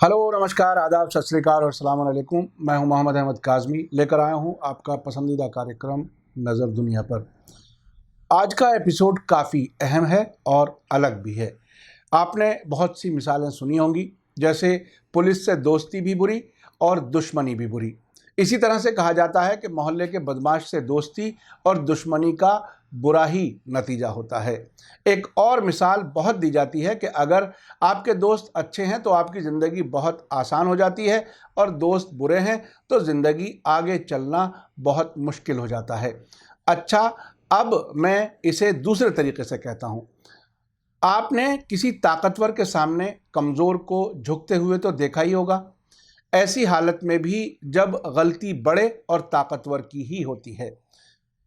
Hello, नमस्कार, आदाब, सत श्री अकाल और अस्सलाम वालेकुम। मैं हूं मोहम्मद अहमद काज़मी, लेकर आया हूं आपका पसंदीदा कार्यक्रम नज़र दुनिया पर। आज का एपिसोड काफ़ी अहम है और अलग भी है। आपने बहुत सी मिसालें सुनी होंगी, जैसे पुलिस से दोस्ती भी बुरी और दुश्मनी भी बुरी। इसी तरह से कहा जाता है कि मोहल्ले के बदमाश से दोस्ती और दुश्मनी का बुरा ही नतीजा होता है। एक और मिसाल बहुत दी जाती है कि अगर आपके दोस्त अच्छे हैं तो आपकी ज़िंदगी बहुत आसान हो जाती है, और दोस्त बुरे हैं तो ज़िंदगी आगे चलना बहुत मुश्किल हो जाता है। अच्छा, अब मैं इसे दूसरे तरीके से कहता हूँ। आपने किसी ताकतवर के सामने कमज़ोर को झुकते हुए तो देखा ही होगा। ऐसी हालत में भी जब गलती बड़े और ताकतवर की ही होती है।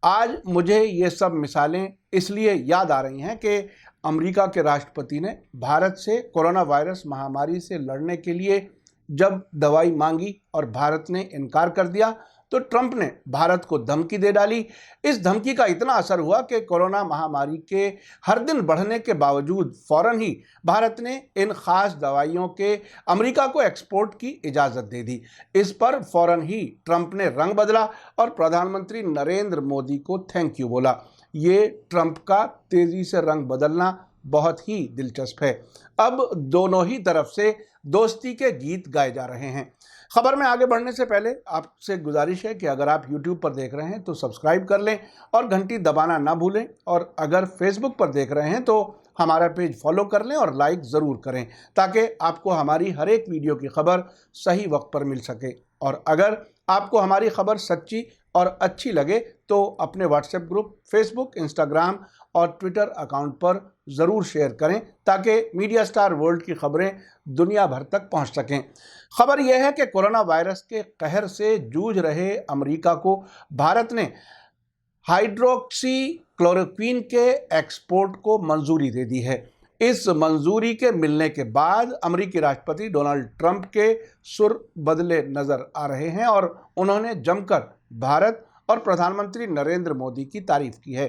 आज मुझे ये सब मिसालें इसलिए याद आ रही हैं कि अमेरिका के राष्ट्रपति ने भारत से कोरोना वायरस महामारी से लड़ने के लिए जब दवाई मांगी और भारत ने इनकार कर दिया, तो ट्रंप ने भारत को धमकी दे डाली। इस धमकी का इतना असर हुआ कि कोरोना महामारी के हर दिन बढ़ने के बावजूद फौरन ही भारत ने इन खास दवाइयों के अमेरिका को एक्सपोर्ट की इजाज़त दे दी। इस पर फौरन ही ट्रंप ने रंग बदला और प्रधानमंत्री नरेंद्र मोदी को थैंक यू बोला। ये ट्रंप का तेज़ी से रंग बदलना बहुत ही दिलचस्प है। अब दोनों ही तरफ से दोस्ती के गीत गाए जा रहे हैं। खबर में आगे बढ़ने से पहले आपसे गुजारिश है कि अगर आप YouTube पर देख रहे हैं तो सब्सक्राइब कर लें और घंटी दबाना ना भूलें, और अगर Facebook पर देख रहे हैं तो हमारा पेज फॉलो कर लें और लाइक ज़रूर करें, ताकि आपको हमारी हर एक वीडियो की खबर सही वक्त पर मिल सके। और अगर आपको हमारी खबर सच्ची और अच्छी लगे तो अपने व्हाट्सएप ग्रुप, फेसबुक, इंस्टाग्राम और ट्विटर अकाउंट पर ज़रूर शेयर करें, ताकि मीडिया स्टार वर्ल्ड की खबरें दुनिया भर तक पहुंच सकें। खबर यह है कि कोरोना वायरस के कहर से जूझ रहे अमेरिका को भारत ने हाइड्रोक्सी क्लोरोक्विन के एक्सपोर्ट को मंजूरी दे दी है। इस मंजूरी के मिलने के बाद अमेरिकी राष्ट्रपति डोनाल्ड ट्रंप के सुर बदले नजर आ रहे हैं और उन्होंने जमकर भारत और प्रधानमंत्री नरेंद्र मोदी की तारीफ की है।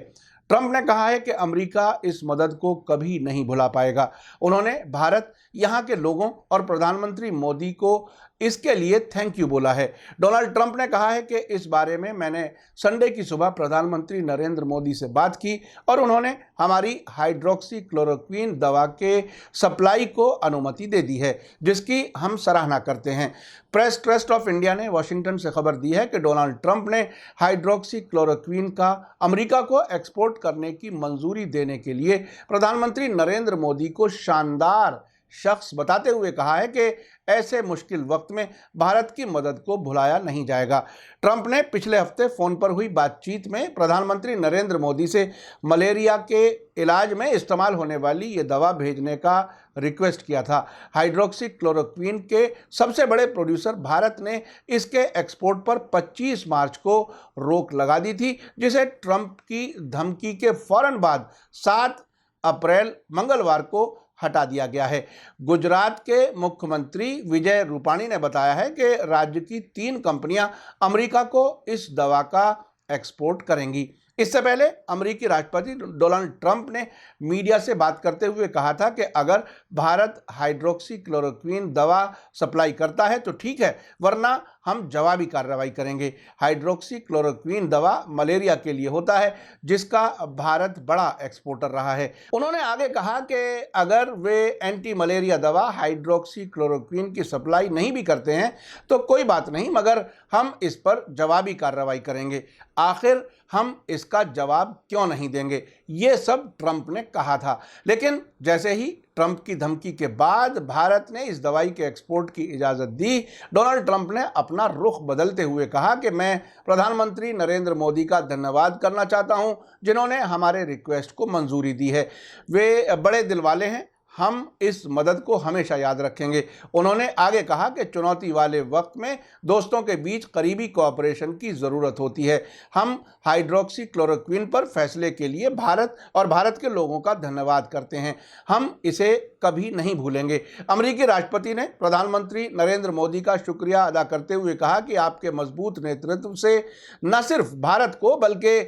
ट्रंप ने कहा है कि अमेरिका इस मदद को कभी नहीं भुला पाएगा। उन्होंने भारत, यहाँ के लोगों और प्रधानमंत्री मोदी को इसके लिए थैंक यू बोला है। डोनाल्ड ट्रंप ने कहा है कि इस बारे में मैंने संडे की सुबह प्रधानमंत्री नरेंद्र मोदी से बात की और उन्होंने हमारी हाइड्रोक्सी क्लोरोक्विन दवा के सप्लाई को अनुमति दे दी है, जिसकी हम सराहना करते हैं। प्रेस ट्रस्ट ऑफ इंडिया ने वाशिंगटन से खबर दी है कि डोनाल्ड ट्रंप ने हाइड्रोक्सी क्लोरोक्विन का अमेरिका को एक्सपोर्ट करने की मंजूरी देने के लिए प्रधानमंत्री नरेंद्र मोदी को शानदार शख्स बताते हुए कहा है कि ऐसे मुश्किल वक्त में भारत की मदद को भुलाया नहीं जाएगा। ट्रंप ने पिछले हफ्ते फ़ोन पर हुई बातचीत में प्रधानमंत्री नरेंद्र मोदी से मलेरिया के इलाज में इस्तेमाल होने वाली ये दवा भेजने का रिक्वेस्ट किया था। हाइड्रोक्सी क्लोरोक्विन के सबसे बड़े प्रोड्यूसर भारत ने इसके एक्सपोर्ट पर 25 मार्च को रोक लगा दी थी, जिसे ट्रंप की धमकी के फौरन बाद 7 अप्रैल मंगलवार को हटा दिया गया है। गुजरात के मुख्यमंत्री विजय रूपाणी ने बताया है कि राज्य की 3 कंपनियां अमेरिका को इस दवा का एक्सपोर्ट करेंगी। इससे पहले अमेरिकी राष्ट्रपति डोनाल्ड ट्रंप ने मीडिया से बात करते हुए कहा था कि अगर भारत हाइड्रोक्सी क्लोरोक्विन दवा सप्लाई करता है तो ठीक है, वरना हम जवाबी कार्रवाई करेंगे। हाइड्रोक्सी क्लोरोक्विन दवा मलेरिया के लिए होता है, जिसका भारत बड़ा एक्सपोर्टर रहा है। उन्होंने आगे कहा कि अगर वे एंटी मलेरिया दवा हाइड्रोक्सी क्लोरोक्विन की सप्लाई नहीं भी करते हैं तो कोई बात नहीं, मगर हम इस पर जवाबी कार्रवाई करेंगे। आखिर हम इसका जवाब क्यों नहीं देंगे, ये सब ट्रंप ने कहा था। लेकिन जैसे ही ट्रंप की धमकी के बाद भारत ने इस दवाई के एक्सपोर्ट की इजाज़त दी, डोनाल्ड ट्रंप ने अपना रुख बदलते हुए कहा कि मैं प्रधानमंत्री नरेंद्र मोदी का धन्यवाद करना चाहता हूं, जिन्होंने हमारे रिक्वेस्ट को मंजूरी दी है। वे बड़े दिल वाले हैं, हम इस मदद को हमेशा याद रखेंगे। उन्होंने आगे कहा कि चुनौती वाले वक्त में दोस्तों के बीच करीबी कोऑपरेशन की ज़रूरत होती है। हम हाइड्रोक्सी क्लोरोक्विन पर फैसले के लिए भारत और भारत के लोगों का धन्यवाद करते हैं। हम इसे कभी नहीं भूलेंगे। अमेरिकी राष्ट्रपति ने प्रधानमंत्री नरेंद्र मोदी का शुक्रिया अदा करते हुए कहा कि आपके मजबूत नेतृत्व से न सिर्फ भारत को बल्कि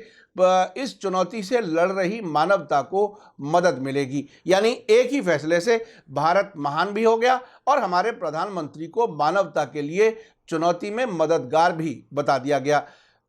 इस चुनौती से लड़ रही मानवता को मदद मिलेगी। यानी एक ही फैसले से भारत महान भी हो गया और हमारे प्रधानमंत्री को मानवता के लिए चुनौती में मददगार भी बता दिया गया।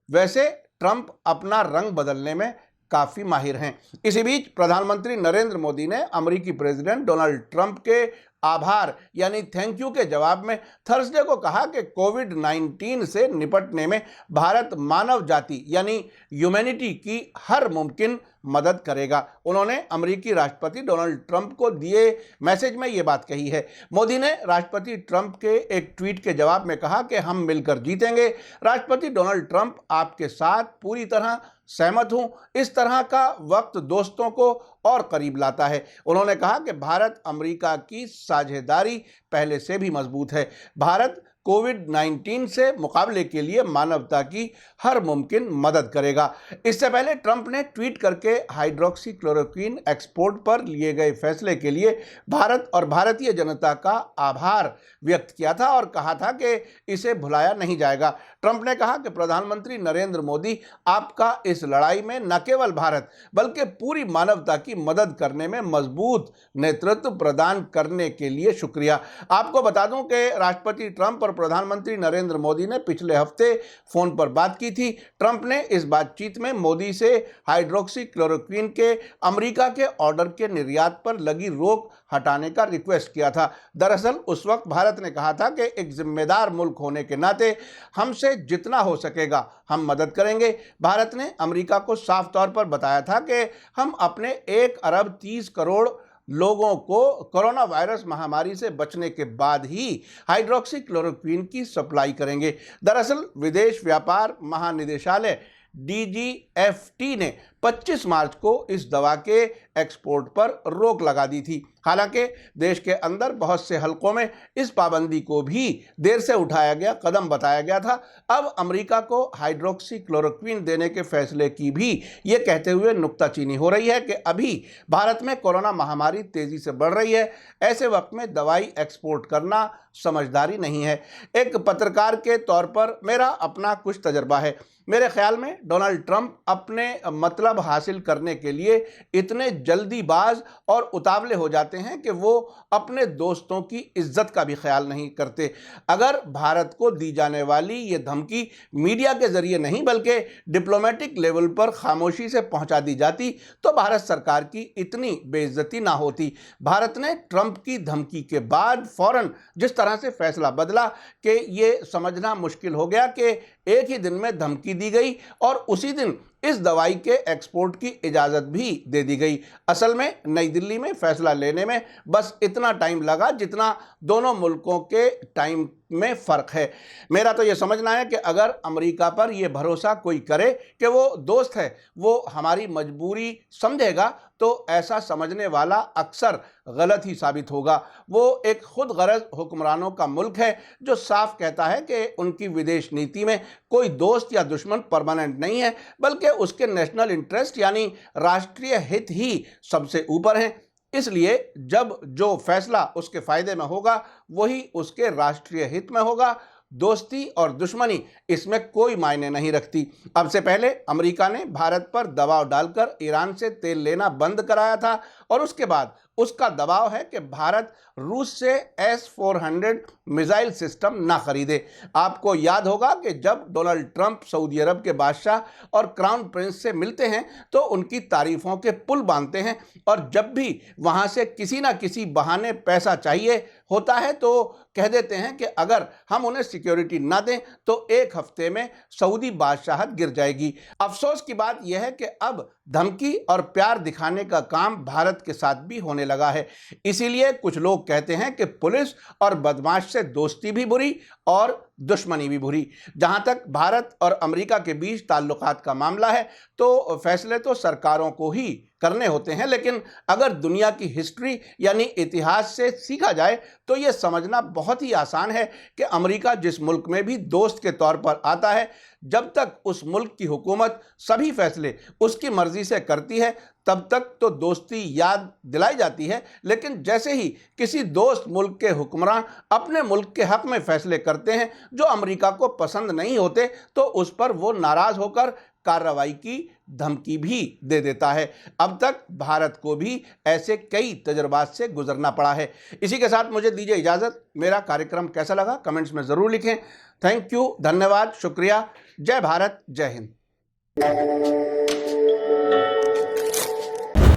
वैसे ट्रंप अपना रंग बदलने में काफ़ी माहिर हैं। इसी बीच प्रधानमंत्री नरेंद्र मोदी ने अमेरिकी प्रेसिडेंट डोनाल्ड ट्रंप के आभार यानी थैंक यू के जवाब में थर्सडे को कहा कि कोविड-19 से निपटने में भारत मानव जाति यानी ह्यूमैनिटी की हर मुमकिन मदद करेगा। उन्होंने अमेरिकी राष्ट्रपति डोनाल्ड ट्रंप को दिए मैसेज में ये बात कही है। मोदी ने राष्ट्रपति ट्रंप के एक ट्वीट के जवाब में कहा कि हम मिलकर जीतेंगे। राष्ट्रपति डोनाल्ड ट्रंप आपके साथ पूरी तरह सहमत हूं। इस तरह का वक्त दोस्तों को और करीब लाता है। उन्होंने कहा कि भारत अमेरिका की साझेदारी पहले से भी मजबूत है। भारत कोविड-19 से मुकाबले के लिए मानवता की हर मुमकिन मदद करेगा। इससे पहले ट्रंप ने ट्वीट करके हाइड्रोक्सीक्लोरोक्विन एक्सपोर्ट पर लिए गए फैसले के लिए भारत और भारतीय जनता का आभार व्यक्त किया था और कहा था कि इसे भुलाया नहीं जाएगा। ट्रंप ने कहा कि प्रधानमंत्री नरेंद्र मोदी आपका इस लड़ाई में न केवल भारत बल्कि पूरी मानवता की मदद करने में मजबूत नेतृत्व प्रदान करने के लिए शुक्रिया। आपको बता दूं कि राष्ट्रपति ट्रंप और प्रधानमंत्री नरेंद्र मोदी ने पिछले हफ्ते फोन पर बात की थी। ट्रंप ने इस बातचीत में मोदी से हाइड्रोक्सीक्लोरोक्विन के अमेरिका के ऑर्डर के निर्यात पर लगी रोक हटाने का रिक्वेस्ट किया था। दरअसल उस वक्त भारत ने कहा था कि एक जिम्मेदार मुल्क होने के नाते हमसे जितना हो सकेगा हम मदद करेंगे। भारत ने अमेरिका को साफ तौर पर बताया था कि हम अपने 1 अरब 30 करोड़ लोगों को कोरोना वायरस महामारी से बचने के बाद ही हाइड्रोक्सीक्लोरोक्विन की सप्लाई करेंगे। दरअसल विदेश व्यापार महानिदेशालय DGFT ने 25 मार्च को इस दवा के एक्सपोर्ट पर रोक लगा दी थी। हालांकि देश के अंदर बहुत से हलकों में इस पाबंदी को भी देर से उठाया गया कदम बताया गया था। अब अमेरिका को हाइड्रोक्सीक्लोरोक्विन देने के फैसले की भी ये कहते हुए नुक्ताचीनी हो रही है कि अभी भारत में कोरोना महामारी तेजी से बढ़ रही है। ऐसे वक्त में दवाई एक्सपोर्ट करना समझदारी नहीं है। एक पत्रकार के तौर पर मेरा अपना कुछ तजर्बा है। मेरे ख्याल में डोनाल्ड ट्रंप अपने मतलब हासिल करने के लिए इतने जल्दीबाज और उतावले हो जाते हैं कि वो अपने दोस्तों की इज्जत का भी ख्याल नहीं करते। अगर भारत को दी जाने वाली ये धमकी मीडिया के जरिए नहीं बल्कि डिप्लोमेटिक लेवल पर खामोशी से पहुंचा दी जाती तो भारत सरकार की इतनी बेइज्जती ना होती। भारत ने ट्रंप की धमकी के बाद फौरन जिस तरह से फैसला बदला कि ये समझना मुश्किल हो गया कि एक ही दिन में धमकी दी गई और उसी दिन इस दवाई के एक्सपोर्ट की इजाज़त भी दे दी गई। असल में नई दिल्ली में फैसला लेने में बस इतना टाइम लगा जितना दोनों मुल्कों के टाइम में फ़र्क है। मेरा तो ये समझना है कि अगर अमेरिका पर यह भरोसा कोई करे कि वो दोस्त है, वो हमारी मजबूरी समझेगा, तो ऐसा समझने वाला अक्सर गलत ही साबित होगा। वो एक खुद गरज हुक्मरानों का मुल्क है जो साफ कहता है कि उनकी विदेश नीति में कोई दोस्त या दुश्मन परमानेंट नहीं है बल्कि उसके नेशनल इंटरेस्ट यानी राष्ट्रीय हित ही सबसे ऊपर हैं। इसलिए जब जो फैसला उसके फायदे में होगा वही उसके राष्ट्रीय हित में होगा। दोस्ती और दुश्मनी इसमें कोई मायने नहीं रखती। अब से पहले अमेरिका ने भारत पर दबाव डालकर ईरान से तेल लेना बंद कराया था और उसके बाद उसका दबाव है कि भारत रूस से S-400 मिसाइल सिस्टम ना खरीदे। आपको याद होगा कि जब डोनाल्ड ट्रंप सऊदी अरब के बादशाह और क्राउन प्रिंस से मिलते हैं तो उनकी तारीफों के पुल बांधते हैं और जब भी वहां से किसी ना किसी बहाने पैसा चाहिए होता है तो कह देते हैं कि अगर हम उन्हें सिक्योरिटी ना दें तो 1 हफ्ते में सऊदी बादशाहत गिर जाएगी। अफसोस की बात यह है कि अब धमकी और प्यार दिखाने का काम भारत के साथ भी होने लगा है। इसीलिए कुछ लोग कहते हैं कि पुलिस और बदमाश से दोस्ती भी बुरी और दुश्मनी भी बुरी। जहां तक भारत और अमेरिका के बीच ताल्लुकात का मामला है तो फैसले तो सरकारों को ही करने होते हैं, लेकिन अगर दुनिया की हिस्ट्री यानी इतिहास से सीखा जाए तो यह समझना बहुत ही आसान है कि अमेरिका जिस मुल्क में भी दोस्त के तौर पर आता है, जब तक उस मुल्क की हुकूमत सभी फैसले उसकी मर्जी से करती है तब तक तो दोस्ती याद दिलाई जाती है, लेकिन जैसे ही किसी दोस्त मुल्क के हुक्मरान अपने मुल्क के हक में फैसले करते हैं जो अमेरिका को पसंद नहीं होते तो उस पर वो नाराज़ होकर कार्रवाई की धमकी भी दे देता है। अब तक भारत को भी ऐसे कई तजुर्बात से गुजरना पड़ा है। इसी के साथ मुझे दीजिए इजाज़त। मेरा कार्यक्रम कैसा लगा कमेंट्स में ज़रूर लिखें। थैंक यू, धन्यवाद, शुक्रिया। जय भारत, जय हिंद।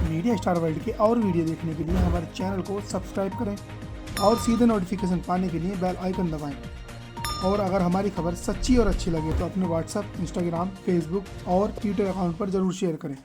मीडिया स्टार वर्ल्ड के और वीडियो देखने के लिए हमारे चैनल को सब्सक्राइब करें और सीधे नोटिफिकेशन पाने के लिए बेल आइकन दबाएं। और अगर हमारी खबर सच्ची और अच्छी लगे तो अपने व्हाट्सएप, इंस्टाग्राम, फेसबुक और ट्विटर अकाउंट पर ज़रूर शेयर करें।